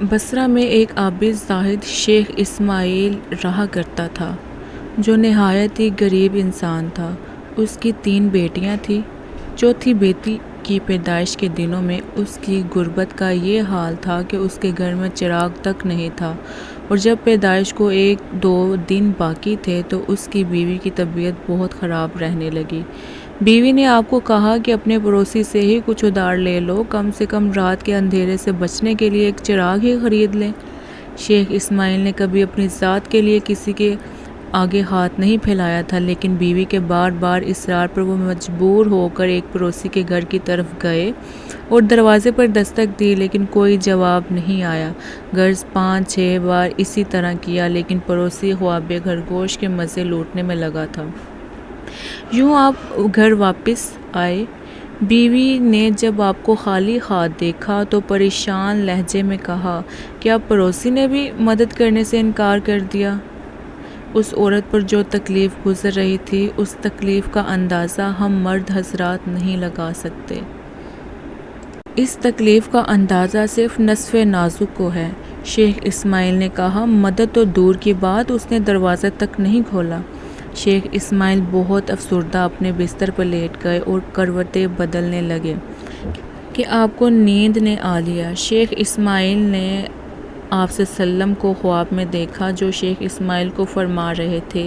بصرہ میں ایک عابد زاہد شیخ اسماعیل رہا کرتا تھا جو نہایت ہی غریب انسان تھا۔ اس کی 3 بیٹیاں تھیں۔ چوتھی بیٹی کی پیدائش کے دنوں میں اس کی غربت کا یہ حال تھا کہ اس کے گھر میں چراغ تک نہیں تھا، اور جب پیدائش کو 1-2 دن باقی تھے تو اس کی بیوی کی طبیعت بہت خراب رہنے لگی۔ بیوی نے آپ کو کہا کہ اپنے پڑوسی سے ہی کچھ ادھار لے لو، کم سے کم رات کے اندھیرے سے بچنے کے لیے ایک چراغ ہی خرید لیں۔ شیخ اسماعیل نے کبھی اپنی ذات کے لیے کسی کے آگے ہاتھ نہیں پھیلایا تھا، لیکن بیوی کے بار بار اصرار پر وہ مجبور ہو کر ایک پڑوسی کے گھر کی طرف گئے اور دروازے پر دستک دی، لیکن کوئی جواب نہیں آیا۔ غرض 5-6 بار اسی طرح کیا، لیکن پڑوسی خواب خرگوش کے مزے لوٹنے میں لگا تھا۔ یوں آپ گھر واپس آئے۔ بیوی نے جب آپ کو خالی ہاتھ دیکھا تو پریشان لہجے میں کہا، کیا پڑوسی نے بھی مدد کرنے سے انکار کر دیا؟ اس عورت پر جو تکلیف گزر رہی تھی، اس تکلیف کا اندازہ ہم مرد حضرات نہیں لگا سکتے۔ اس تکلیف کا اندازہ صرف نصف نازک کو ہے۔ شیخ اسماعیل نے کہا، مدد تو دور کی بات، اس نے دروازہ تک نہیں کھولا۔ شیخ اسماعیل بہت افسردہ اپنے بستر پر لیٹ گئے اور کروٹیں بدلنے لگے کہ آپ کو نیند نے آ لیا۔ شیخ اسماعیل نے آپ صلی اللہ علیہ وسلم کو خواب میں دیکھا جو شیخ اسماعیل کو فرما رہے تھے،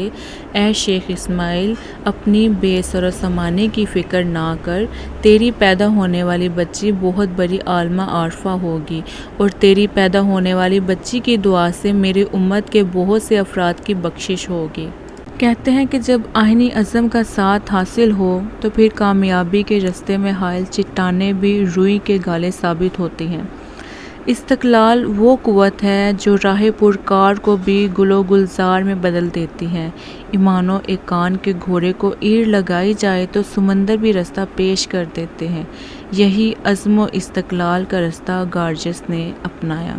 اے شیخ اسماعیل، اپنی بے سر و سامانی کی فکر نہ کر، تیری پیدا ہونے والی بچی بہت بڑی عالمہ عارفہ ہوگی، اور تیری پیدا ہونے والی بچی کی دعا سے میری امت کے بہت سے افراد کی بخشش ہوگی۔ کہتے ہیں کہ جب آئینی عزم کا ساتھ حاصل ہو تو پھر کامیابی کے رستے میں حائل چٹانیں بھی روئی کے گالے ثابت ہوتی ہیں۔ استقلال وہ قوت ہے جو راہ پرکار کو بھی گل و گلزار میں بدل دیتی ہے۔ ایمان و ایقان کے گھوڑے کو ایڑ لگائی جائے تو سمندر بھی رستہ پیش کر دیتے ہیں۔ یہی عزم و استقلال کا راستہ گارجس نے اپنایا۔